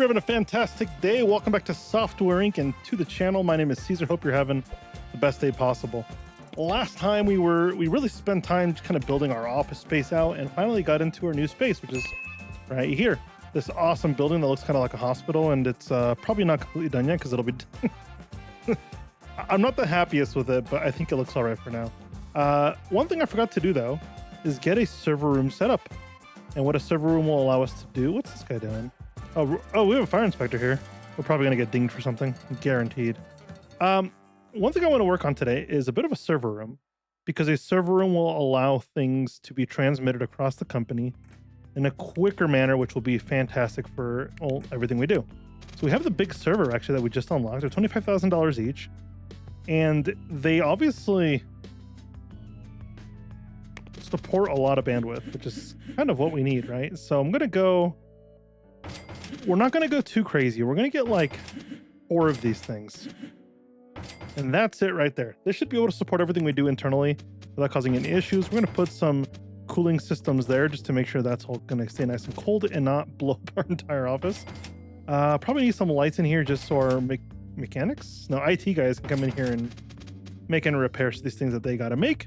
you're having a fantastic day. Welcome back to Software Inc. and to the channel. My name is Caesar. Hope you're having the best day possible. Last time we really spent time kind of building our office space out and finally got into our new space, which is right here. This awesome building that looks kind of like a hospital, and it's probably not completely done yet because it'll be I'm not the happiest with it, but I think it looks all right for now. One thing I forgot to do though is get a server room set up. And what a server room will allow us to do. What's this guy doing? Oh, we have a fire inspector here. We're probably gonna get dinged for something, guaranteed. One thing I want to work on today is a bit of a server room, because a server room will allow things to be transmitted across the company in a quicker manner, which will be fantastic for everything we do. So we have the big server actually that we just unlocked. They're $25,000 each, and they obviously support a lot of bandwidth, which is kind of what we need, right? So I'm gonna go. We're not gonna go too crazy. We're gonna get like 4 of these things, and that's it right there. This should be able to support everything we do internally without causing any issues. We're gonna put some cooling systems there just to make sure that's all gonna stay nice and cold and not blow up our entire office. Probably need some lights in here just so our mechanics, no, IT guys can come in here and make any repairs to these things that they gotta make.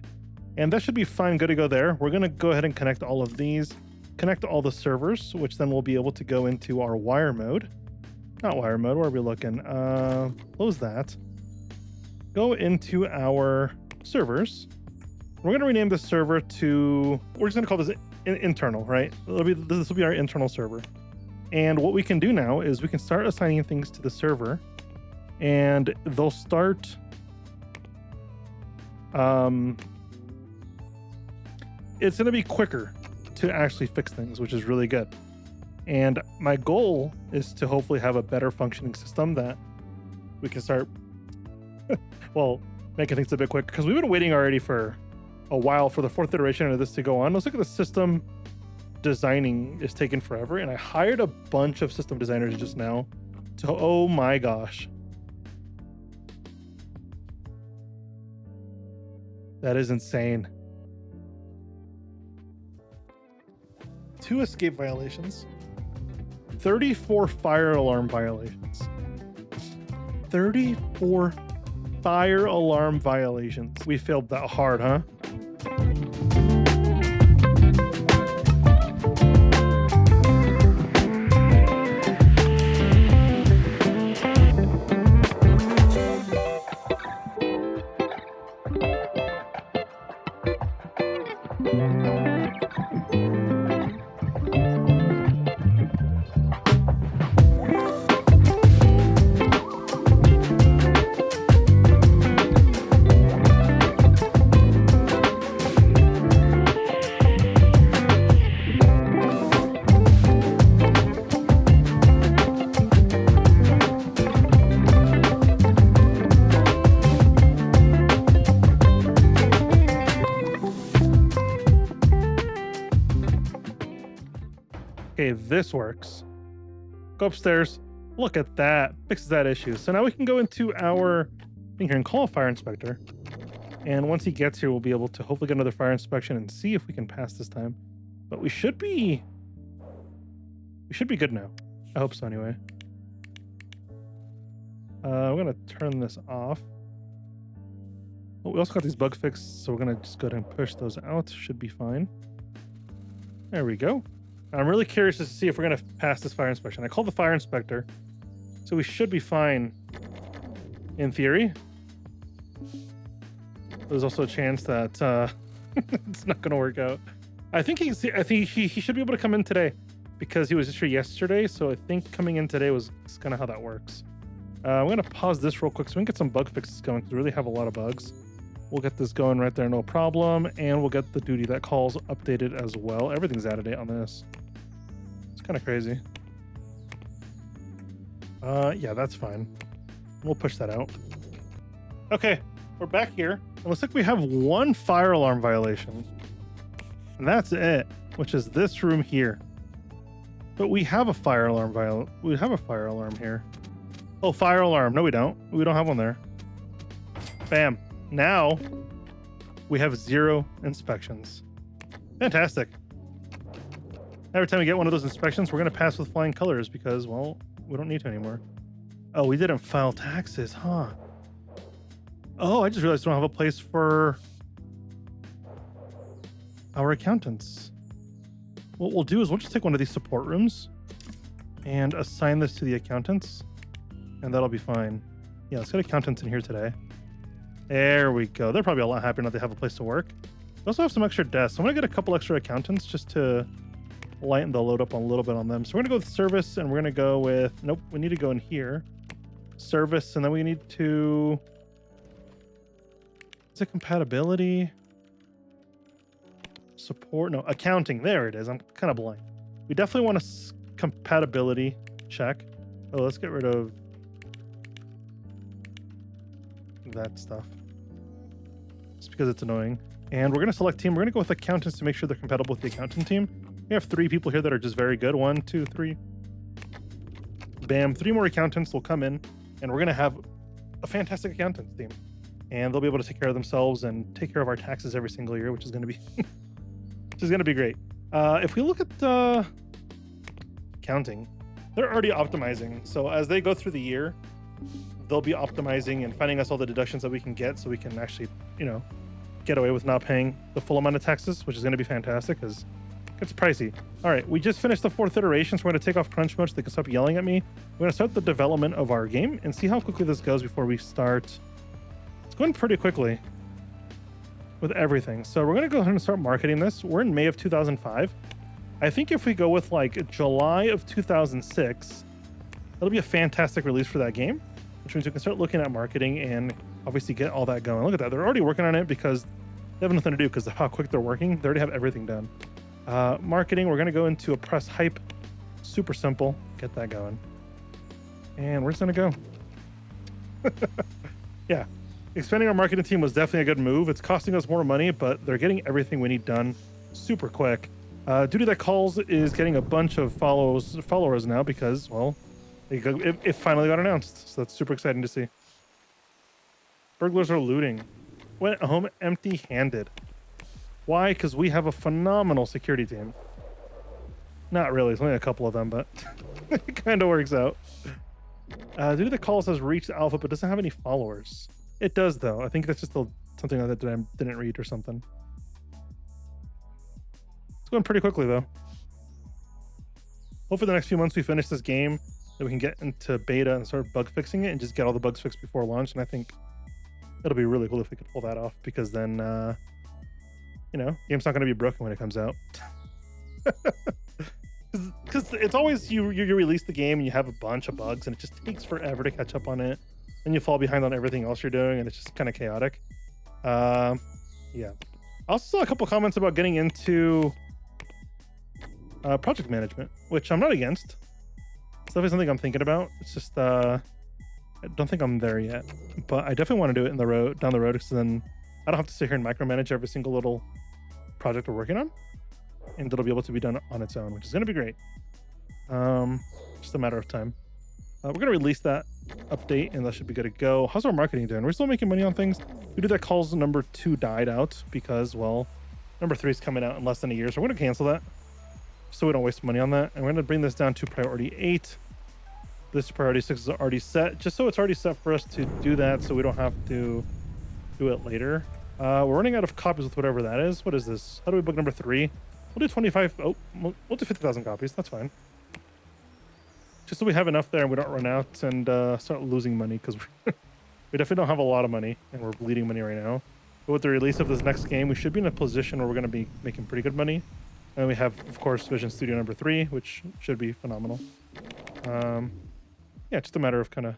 And that should be fine, good to go there. We're gonna go ahead and connect all of these, connect all the servers, which then we'll be able to go into our wire mode. Not wire mode, where are we looking? Close that. Go into our servers. We're gonna rename the server to, we're just gonna call this internal, right? This will be our internal server. And what we can do now is we can start assigning things to the server, and they'll start, it's going to be quicker to actually fix things, which is really good. And my goal is to hopefully have a better functioning system that we can start, well, making things a bit quicker, because we've been waiting already for a while for the 4th iteration of this to go on. Let's look at the system designing is taking forever. And I hired a bunch of system designers just now. So, oh my gosh. That is insane. 2 escape violations, 34 fire alarm violations, 34 fire alarm violations. We failed that hard, huh? Okay, this works. Go upstairs. Look at that. Fixes that issue. So now we can go into our thing here and call a fire inspector. And once he gets here, we'll be able to hopefully get another fire inspection and see if we can pass this time. But we should be good now. I hope so anyway. We're gonna turn this off. Oh, we also got these bug fixed, so we're gonna just go ahead and push those out. Should be fine. There we go. I'm really curious to see if we're going to pass this fire inspection. I called the fire inspector, so we should be fine in theory. There's also a chance that it's not going to work out. I think he should be able to come in today because he was just here yesterday. So I think coming in today was kind of how that works. I'm going to pause this real quick so we can get some bug fixes going, because we really have a lot of bugs. We'll get this going right there, no problem. And we'll get the duty that calls updated as well. Everything's out of date on this. Kind of crazy. Yeah, that's fine. We'll push that out. Okay, we're back here. It looks like we have 1 fire alarm violation, and that's it, which is this room here. But we have a fire alarm We have a fire alarm here. Oh, fire alarm. No, we don't. We don't have one there. Bam. Now we have 0 inspections. Fantastic. Every time we get one of those inspections, we're going to pass with flying colors because, well, We don't need to anymore. Oh, we didn't file taxes, huh? Oh, I just realized we don't have a place for our accountants. What we'll do is we'll just take one of these support rooms and assign this to the accountants, and that'll be fine. Yeah, let's get accountants in here today. There we go. They're probably a lot happier now they have a place to work. We also have some extra desks. I'm gonna get a couple extra accountants just to lighten the load up a little bit on them. So we're gonna go with service, and we're gonna go with, nope, we need to go in here. Service, and then we need to, is it compatibility? Support, no, accounting, there it is. I'm kind of blind. We definitely want a compatibility check. Oh, let's get rid of that stuff. Just because it's annoying. And we're going to select team. We're going to go with accountants to make sure they're compatible with the accountant team. We have 3 people here that are just very good. 1, 2, 3. Bam. 3 more accountants will come in, and we're going to have a fantastic accountants team. And they'll be able to take care of themselves and take care of our taxes every single year, which is going to be which is going to be great. If we look at accounting, they're already optimizing. So as they go through the year, they'll be optimizing and finding us all the deductions that we can get, so we can actually, you know, get away with not paying the full amount of taxes, which is going to be fantastic because it gets pricey. All right, we just finished the 4th iteration, so we're going to take off crunch mode so they can stop yelling at me. We're going to start the development of our game and see how quickly this goes before we start. It's going pretty quickly with everything. So we're going to go ahead and start marketing this. We're in May of 2005. I think if we go with like July of 2006, it'll be a fantastic release for that game, which means we can start looking at marketing and obviously get all that going. Look at that. They're already working on it because they have nothing to do because of how quick they're working. They already have everything done. Marketing, we're going to go into a press hype. Super simple. Get that going. And we're just going to go. Yeah. Expanding our marketing team was definitely a good move. It's costing us more money, but they're getting everything we need done super quick. Duty That Calls is getting a bunch of followers now because, well, it finally got announced. So that's super exciting to see. Burglars are looting. Went home empty-handed. Why? Because we have a phenomenal security team. Not really. It's only a couple of them, but it kind of works out. Duty That Calls has reached alpha, but doesn't have any followers. It does, though. I think that's just something like that I didn't read or something. It's going pretty quickly, though. Hopefully the next few months we finish this game, that we can get into beta and start bug fixing it and just get all the bugs fixed before launch. And I think it'll be really cool if we could pull that off, because then, you know, game's not going to be broken when it comes out. Because it's always you release the game and you have a bunch of bugs and it just takes forever to catch up on it. And you fall behind on everything else you're doing, and it's just kind of chaotic. Yeah. I also saw a couple comments about getting into project management, which I'm not against. It's definitely something I'm thinking about. It's just I don't think I'm there yet, but I definitely want to do it down the road, because then I don't have to sit here and micromanage every single little project we're working on, and it'll be able to be done on its own, which is going to be great. Just a matter of time. We're going to release that update, and that should be good to go. How's our marketing doing? We're still making money on things. Duty That Calls number 2 died out because, well, number 3 is coming out in less than a year, so we're going to cancel that so we don't waste money on that. And we're going to bring this down to priority 8. This priority 6 is already set, just so it's already set for us to do that, so we don't have to do it later. We're running out of copies with whatever that is. What is this? How do we book number 3? We'll do 25. Oh, we'll do 50,000 copies. That's fine. Just so we have enough there and we don't run out and start losing money, because we definitely don't have a lot of money and we're bleeding money right now. But with the release of this next game, we should be in a position where we're going to be making pretty good money. And we have, of course, Vision Studio number 3, which should be phenomenal. Yeah, just a matter of kind of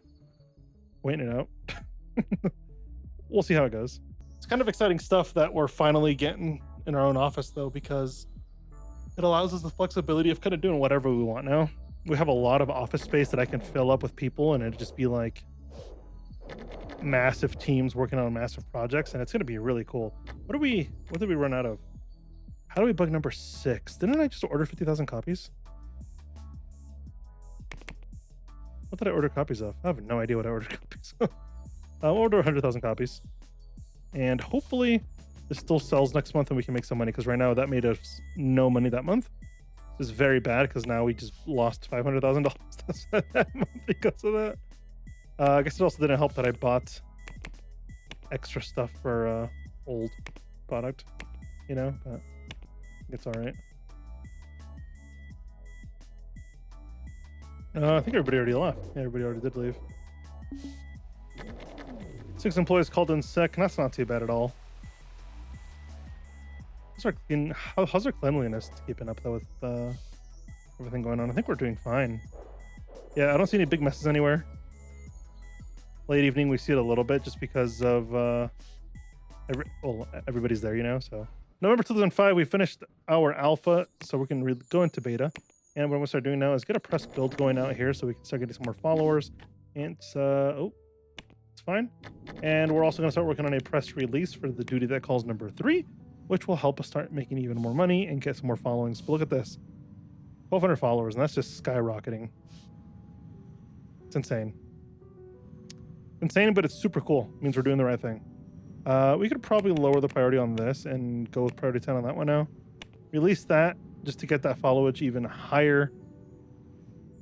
waiting it out. We'll see how it goes. It's kind of exciting stuff that we're finally getting in our own office, though, because it allows us the flexibility of kind of doing whatever we want now. We have a lot of office space that I can fill up with people, and it'd just be like massive teams working on massive projects, and it's going to be really cool. What did we run out of? How do we bug number 6? Didn't I just order 50,000 copies? What did I order copies of? I have no idea what I ordered copies of. I'll order 100,000 copies, and hopefully this still sells next month and we can make some money, because right now that made us no money that month. is very bad because now we just lost $500,000 that month because of that. I guess it also didn't help that I bought extra stuff for old product, you know, but it's all right. I think everybody already left. Yeah, everybody already did leave. 6 employees called in sick. That's not too bad at all. How's our cleanliness keeping up though with everything going on? I think we're doing fine. Yeah, I don't see any big messes anywhere. Late evening, we see it a little bit just because of everybody's there, you know. So November 2005, we finished our alpha, so we can go into beta. And what I'm gonna start doing now is get a press build going out here, so we can start getting some more followers. And it's it's fine. And we're also gonna start working on a press release for the duty that calls number 3, which will help us start making even more money and get some more followings. But look at this, 1,200 followers, and that's just skyrocketing. It's insane. Insane, but it's super cool. It means we're doing the right thing. We could probably lower the priority on this and go with priority 10 on that one now. Release that just to get that followage even higher.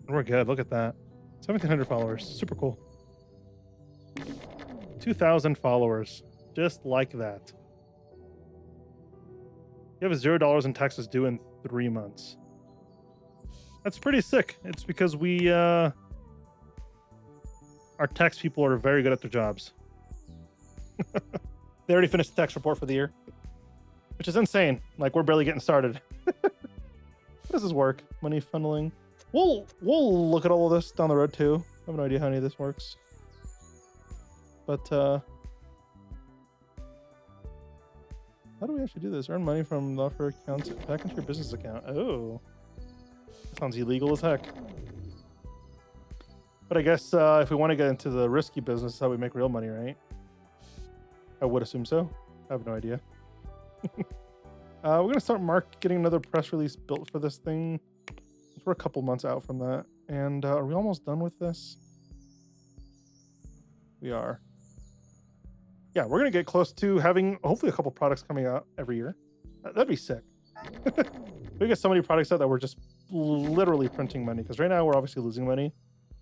And we're good. Look at that. 1,700 followers. Super cool. 2,000 followers. Just like that. You have $0 in taxes due in 3 months. That's pretty sick. It's because we our tax people are very good at their jobs. They already finished the tax report for the year, which is insane. Like, we're barely getting started. How does this work? Money funneling. We'll look at all of this down the road too. I have no idea how any of this works. But how do we actually do this? Earn money from the offer accounts back into your business account. Oh, sounds illegal as heck. But I guess if we want to get into the risky business, how we make real money, right? I would assume so. I have no idea. We're going to start getting another press release built for this thing. We're a couple months out from that. And are we almost done with this? We are. Yeah, we're going to get close to having hopefully a couple products coming out every year. That'd be sick. We get so many products out that we're just literally printing money. Because right now we're obviously losing money.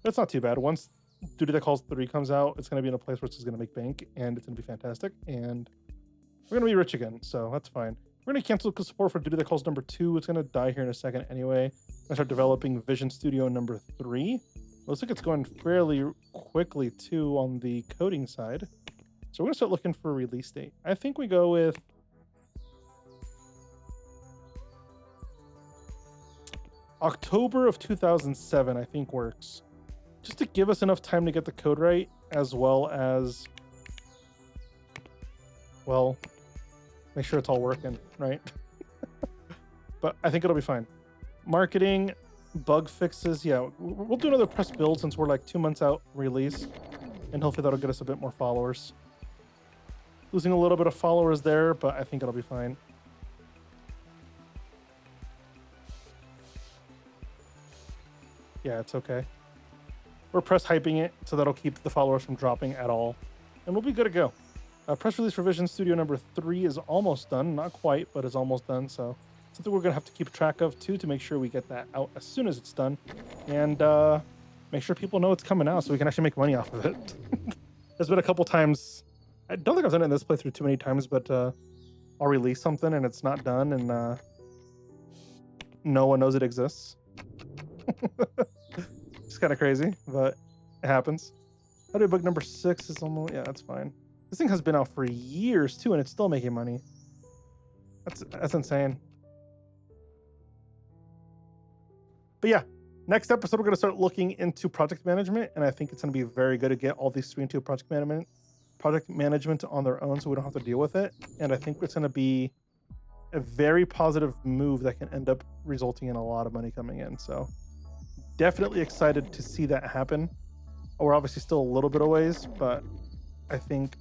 That's not too bad. Once Duty That Calls 3 comes out, it's going to be in a place where it's going to make bank, and it's going to be fantastic, and we're going to be rich again, so that's fine. We're going to cancel support for Duty That Calls number 2. It's going to die here in a second anyway. I'm going to start developing Vision Studio number 3. Looks like it's going fairly quickly, too, on the coding side. So we're going to start looking for a release date. I think we go with October of 2007, I think works. Just to give us enough time to get the code right, as well as, well, make sure it's all working, right? But I think it'll be fine. Marketing, bug fixes, yeah, we'll do another press build since we're like 2 months out release, and hopefully that'll get us a bit more followers. Losing a little bit of followers there, but I think it'll be fine. Yeah, it's okay. We're press hyping it, so that'll keep the followers from dropping at all. And we'll be good to go. Press release for Vision Studio number 3 is almost done. Not quite, but it's almost done. So something we're going to have to keep track of, too, to make sure we get that out as soon as it's done. And make sure people know it's coming out so we can actually make money off of it. There's been a couple times. I don't think I've done it in this playthrough too many times, but I'll release something and it's not done, and no one knows it exists. It's kind of crazy, but it happens. Audiobook number 6 is almost, yeah, that's fine. This thing has been out for years too, and it's still making money. That's insane. But yeah, next episode we're going to start looking into project management, and I think it's going to be very good to get all these 3 into project management on their own, so we don't have to deal with it. And I think it's going to be a very positive move that can end up resulting in a lot of money coming in. So definitely excited to see that happen. We're obviously still a little bit of ways, but I think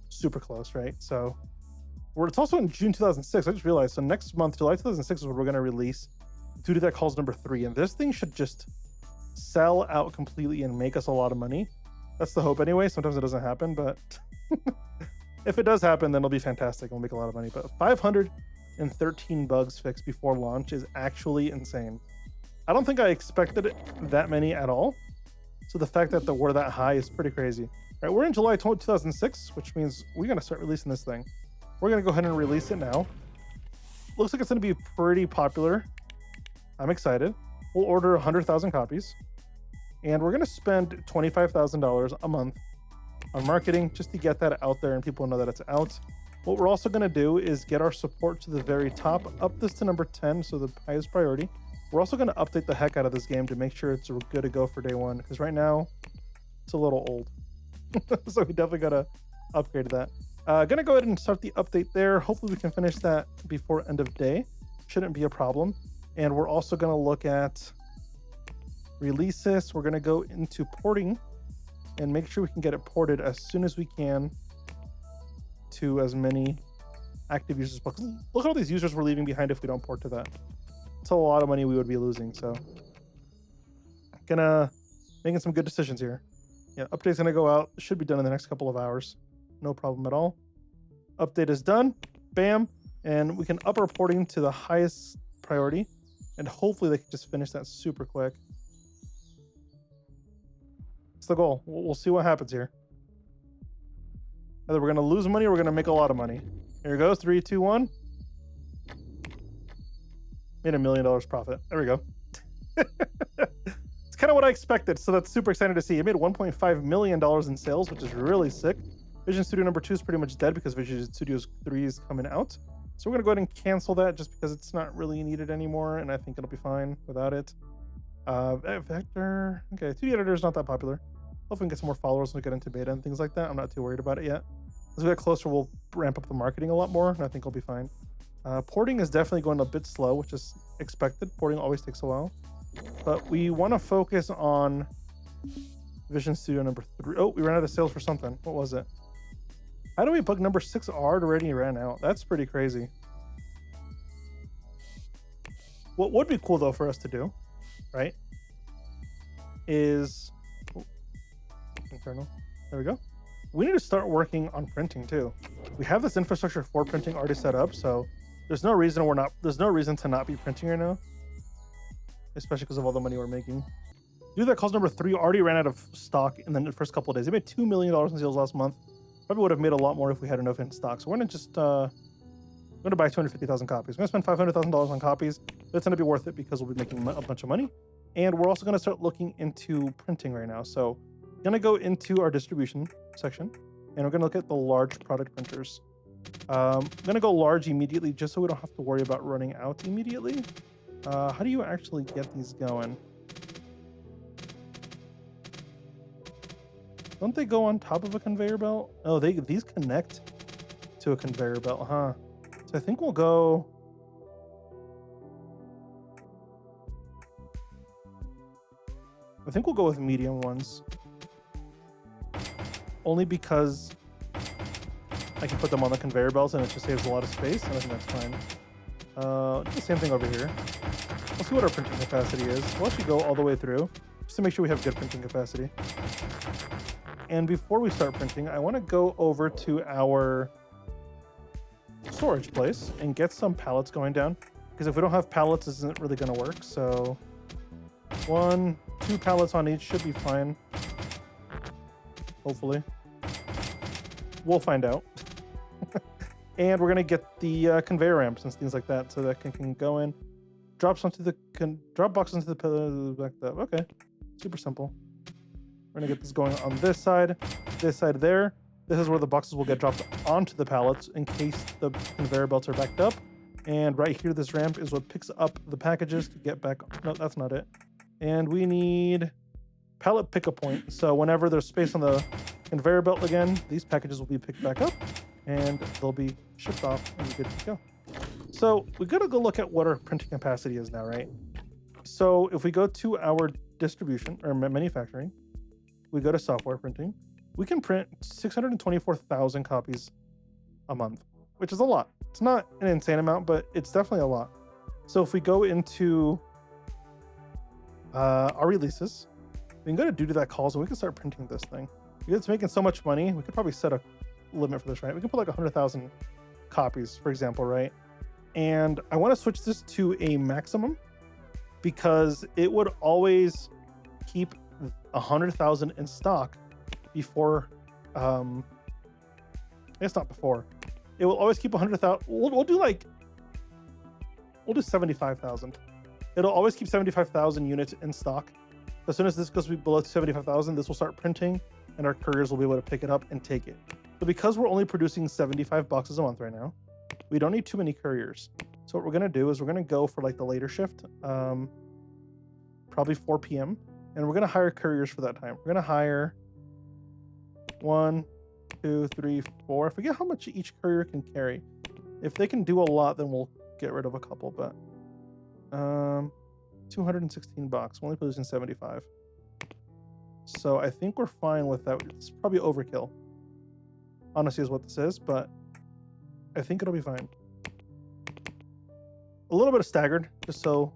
super close, right? So it's also in June 2006. I just realized. So next month, July 2006, is where we're going to release Duty That Calls number 3. And this thing should just sell out completely and make us a lot of money. That's the hope anyway. Sometimes it doesn't happen, but if it does happen, then it'll be fantastic. We'll make a lot of money. But 500 and 13 bugs fixed before launch is actually insane. I don't think I expected that many at all. So the fact that we're that high is pretty crazy. All right, we're in July 2006, which means we're going to start releasing this thing. We're going to go ahead and release it now. Looks like it's going to be pretty popular. I'm excited. We'll order 100,000 copies. And we're going to spend $25,000 a month on marketing just to get that out there and people know that it's out. What we're also going to do is get our support to the very top, up this to number 10, so the highest priority. We're also going to update the heck out of this game to make sure it's good to go for day one, because right now it's a little old. So we definitely got to upgrade that. Gonna go ahead and start the update there. Hopefully we can finish that before end of day. Shouldn't be a problem. And we're also going to look at release this. We're going to go into porting and make sure we can get it ported as soon as we can to as many active users as possible. Look at all these users we're leaving behind if we don't port to that. It's a lot of money we would be losing. So making some good decisions here. Yeah, update's gonna go out. Should be done in the next couple of hours. No problem at all. Update is done. Bam. And we can up our porting to the highest priority. And hopefully they can just finish that super quick. It's the goal. We'll see what happens here. Either we're going to lose money or we're going to make a lot of money. Here it goes. 3, 2, 1. Made $1 million profit. There we go. It's kind of what I expected. So that's super exciting to see. It made $1.5 million in sales, which is really sick. Vision Studio number 2 is pretty much dead because Vision Studio 3 is coming out. So we're going to go ahead and cancel that just because it's not really needed anymore. And I think it'll be fine without it. Vector. Okay, 2D editor is not that popular. Hopefully we can get some more followers when we get into beta and things like that. I'm not too worried about it yet. As we get closer, we'll ramp up the marketing a lot more, and I think it'll be fine. Porting is definitely going a bit slow, which is expected. Porting always takes a while. But we want to focus on Vision Studio number 3. Oh, we ran out of sales for something. What was it? How do we bug number 6 already ran out? That's pretty crazy. What would be cool, though, for us to do, right, is... Oh, internal. There we go. We need to start working on printing, too. We have this infrastructure for printing already set up, so there's no reason to not be printing right now, especially because of all the money we're making. Dude that calls number 3 already ran out of stock in the first couple of days. They made $2 million in sales last month. Probably would have made a lot more if we had enough in stock. So we're gonna just buy 250,000 copies. We're gonna spend $500,000 on copies. That's gonna be worth it because we'll be making a bunch of money. And we're also gonna start looking into printing right now. So I'm gonna go into our distribution section and we're gonna look at the large product printers. I'm gonna go large immediately just so we don't have to worry about running out immediately. How do you actually get these going? Don't they go on top of a conveyor belt? Oh, these connect to a conveyor belt, huh? So I think we'll go... with medium ones. Only because I can put them on the conveyor belts and it just saves a lot of space, and I think that's fine. The same thing over here. We'll see what our printing capacity is. We'll actually go all the way through just to make sure we have good printing capacity. And before we start printing, I want to go over to our storage place and get some pallets going down. Because if we don't have pallets, this isn't really going to work. So 1, 2 pallets on each should be fine. Hopefully. We'll find out. And we're going to get the conveyor ramps and things like that so that can go in. Drop boxes into the pillar like that. Okay. Super simple. We're gonna get this going on this side there. This is where the boxes will get dropped onto the pallets in case the conveyor belts are backed up. And right here, this ramp is what picks up the packages to get back. No, that's not it. And we need pallet pickup point. So whenever there's space on the conveyor belt again, these packages will be picked back up and they'll be shipped off and good to go. So we gotta go look at what our printing capacity is now, right? So if we go to our distribution or manufacturing, we go to software printing, we can print 624,000 copies a month, which is a lot. It's not an insane amount, but it's definitely a lot. So if we go into our releases, we can go to due to that calls and we can start printing this thing. Because it's making so much money, we could probably set a limit for this, right? We can put like 100,000 copies, for example, right? And I want to switch this to a maximum because it would always keep 100,000 in stock before. I guess not before. It will always keep 100,000. We'll do 75,000. It'll always keep 75,000 units in stock. As soon as this goes below 75,000, this will start printing, and our couriers will be able to pick it up and take it. So because we're only producing 75 boxes a month right now, we don't need too many couriers. So what we're gonna do is we're gonna go for like the later shift, probably 4 p.m. And we're gonna hire couriers for that time. We're gonna hire 1, 2, 3, 4. I forget how much each courier can carry. If they can do a lot, then we'll get rid of a couple, but 216 bucks. We're only producing 75. So I think we're fine with that. It's probably overkill, honestly, is what this is, but I think it'll be fine. A little bit of staggered, just so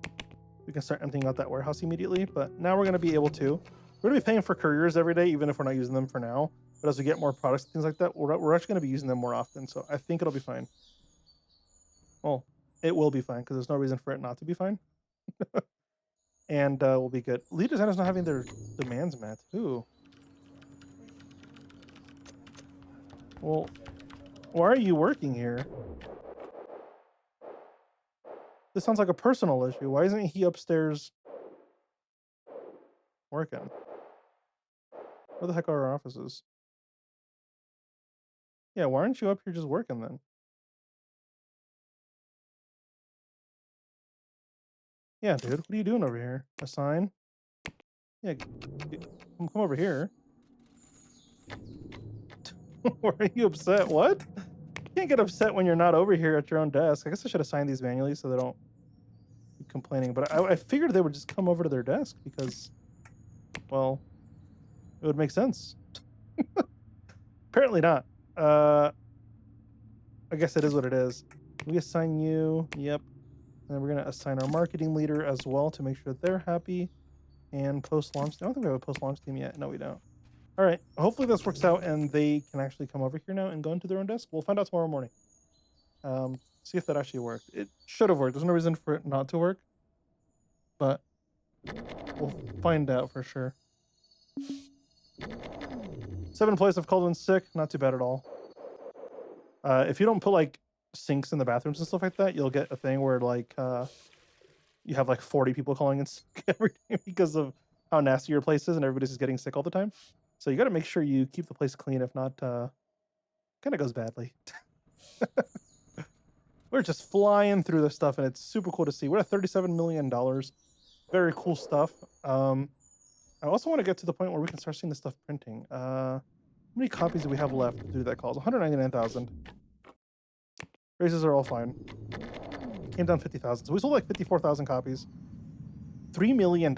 we can start emptying out that warehouse immediately, but now we're going to be able to. We're going to be paying for couriers every day, even if we're not using them for now. But as we get more products and things like that, we're actually going to be using them more often, so I think it'll be fine. Well, it will be fine, because there's no reason for it not to be fine. And we'll be good. Lead designers not having their demands met. Ooh. Well, why are you working here? This sounds like a personal issue. Why isn't he upstairs working? Where the heck are our offices? Yeah, why aren't you up here just working then? Yeah, dude, what are you doing over here? Assign? Yeah, come over here. Why are you upset? What? You can't get upset when you're not over here at your own desk. I guess I should assign these manually so they don't keep complaining. But I figured they would just come over to their desk because, well, it would make sense. Apparently not. I guess it is what it is. We assign you. Yep. And then we're going to assign our marketing leader as well to make sure they're happy. And post-launch. I don't think we have a post-launch team yet. No, we don't. All right. Hopefully this works out and they can actually come over here now and go into their own desk. We'll find out tomorrow morning. See if that actually worked. It should have worked. There's no reason for it not to work. But we'll find out for sure. 7 employees have called in sick. Not too bad at all. If you don't put like sinks in the bathrooms and stuff like that, you'll get a thing where like you have like 40 people calling in sick every day because of how nasty your place is and everybody's just getting sick all the time. So you got to make sure you keep the place clean. If not, kind of goes badly. We're just flying through this stuff and it's super cool to see. We're at $37 million. Very cool stuff. I also want to get to the point where we can start seeing this stuff printing. How many copies do we have left to do that calls? 199,000. Raises are all fine. Came down 50,000. So we sold like 54,000 copies. $3 million.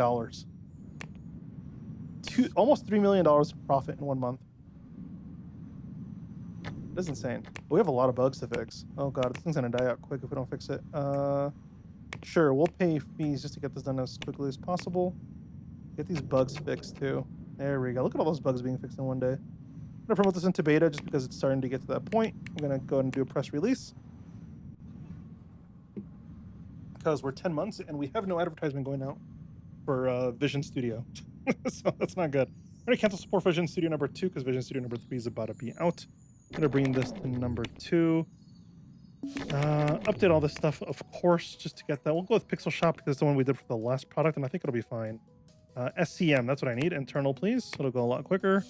Almost $3 million profit in 1 month. That's insane. We have a lot of bugs to fix. Oh god, this thing's gonna die out quick if we don't fix it. Sure, we'll pay fees just to get this done as quickly as possible. Get these bugs fixed too. There we go. Look at all those bugs being fixed in 1 day. I'm gonna promote this into beta just because it's starting to get to that point. I'm gonna go ahead and do a press release. Because we're 10 months and we have no advertisement going out for Vision Studio. So that's not good. I'm gonna cancel support for Vision Studio number 2 because Vision Studio number 3 is about to be out. I'm gonna bring this to number 2. Update all this stuff, of course, just to get that. We'll go with Pixel Shop because it's the one we did for the last product, and I think it'll be fine. SCM, that's what I need. Internal, please. It'll go a lot quicker.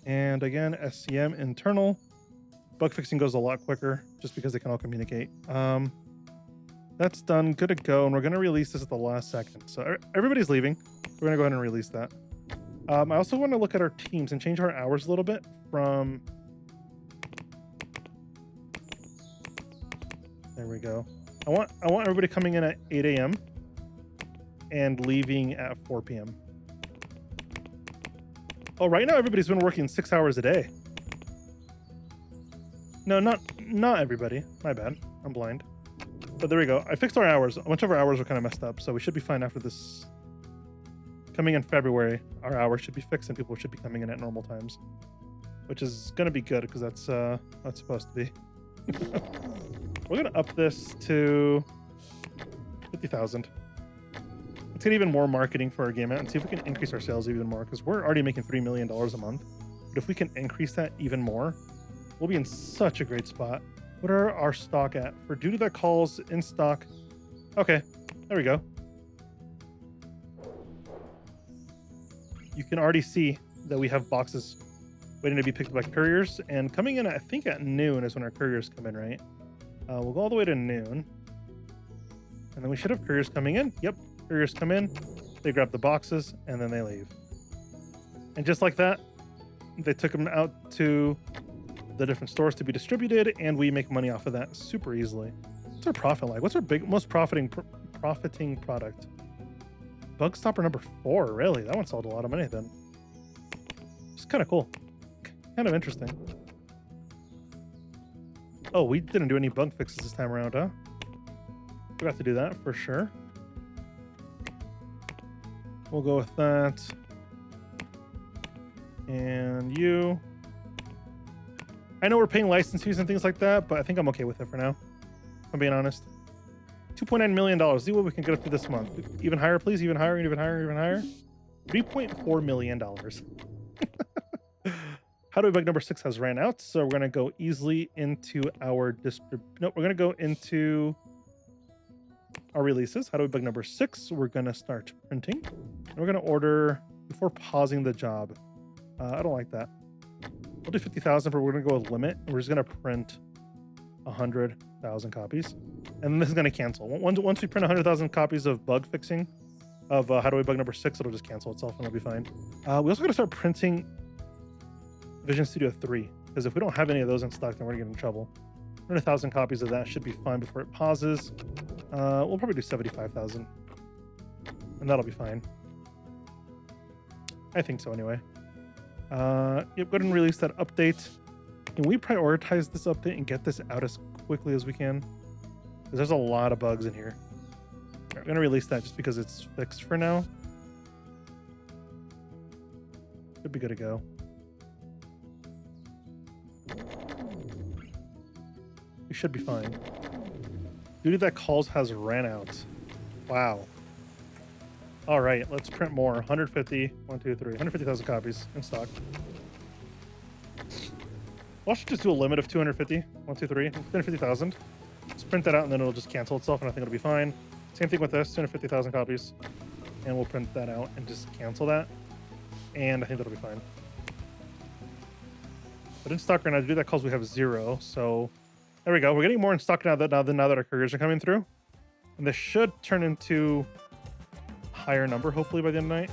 And again, SCM internal. Bug fixing goes a lot quicker just because they can all communicate. That's done. Good to go. And we're going to release this at the last second. So everybody's leaving. We're going to go ahead and release that. I also want to look at our teams and change our hours a little bit from... There we go. I want everybody coming in at 8 a.m. and leaving at 4 p.m. Oh, right now everybody's been working 6 hours a day. No, not everybody. My bad. I'm blind. But there we go. I fixed our hours. A bunch of our hours were kind of messed up, so we should be fine after this. Coming in February, our hours should be fixed and people should be coming in at normal times, which is going to be good because that's supposed to be. We're gonna up this to 50,000. Let's get even more marketing for our game out and see if we can increase our sales even more, because we're already making $3 million a month. But if we can increase that even more, we'll be in such a great spot. What are our stock at? For duty that calls in stock. Okay, there we go. You can already see that we have boxes waiting to be picked up by couriers, and coming in, I think at noon is when our couriers come in, right? We'll go all the way to noon, and then we should have couriers coming in. Yep, couriers come in, they grab the boxes, and then they leave. And just like that, they took them out to the different stores to be distributed, and we make money off of that super easily. What's our profit like? What's our most profiting product? Bug stopper number 4, really? That one sold a lot of money then. It's kind of cool. Kind of interesting. Oh, we didn't do any bug fixes this time around, huh? Forgot to do that for sure. We'll go with that. And you. I know we're paying license fees and things like that, but I think I'm okay with it for now, if I'm being honest. $2.9 million. See what we can get up to this month. Even higher, please. Even higher, even higher, even higher. $3.4 million. How do we bug number 6 has ran out, so we're going to go easily into our we're going to go into our releases. How do we bug number 6? We're going to start printing. And we're going to order before pausing the job. I don't like that. We'll do 50,000, but we're going to go with limit. We're just going to print 100,000 copies. And this is going to cancel. Once we print 100,000 copies of bug fixing of how do we bug number 6, it'll just cancel itself and it'll be fine. We also got to start printing Vision Studio 3, because if we don't have any of those in stock, then we're going to get in trouble. 100,000 copies of that should be fine before it pauses. We'll probably do 75,000, and that'll be fine. I think so anyway. Yep, go ahead and release that update. Can we prioritize this update and get this out as quickly as we can? Because there's a lot of bugs in here. All right, we're going to release that just because it's fixed for now. Should be good to go. We should be fine. Duty that calls has ran out. Wow. All right, let's print more. 150, 150,000 copies in stock. Well, I should just do a limit of 250. 250,000. Let's print that out and then it'll just cancel itself and I think it'll be fine. Same thing with this, 250,000 copies. And we'll print that out and just cancel that. And I think that'll be fine. But in stock right now, to do that calls, we have 0. So there we go. We're getting more in stock now that our couriers are coming through. And this should turn into a higher number, hopefully, by the end of the night.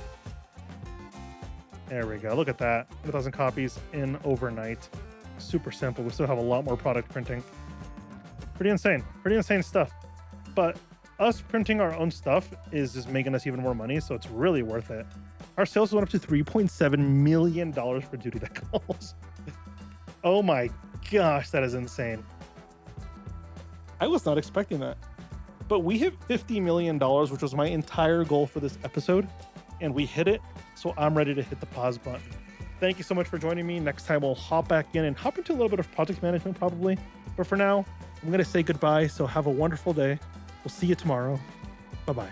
There we go. Look at that. 100,000 copies in overnight. Super simple. We still have a lot more product printing. Pretty insane. Pretty insane stuff. But us printing our own stuff is just making us even more money, so it's really worth it. Our sales went up to $3.7 million for Duty That Calls. Oh my gosh, that is insane. I was not expecting that. But we hit $50 million, which was my entire goal for this episode, and we hit it, so I'm ready to hit the pause button. Thank you so much for joining me. Next time we'll hop back in and hop into a little bit of project management probably. But for now, I'm going to say goodbye, so have a wonderful day. We'll see you tomorrow. Bye-bye.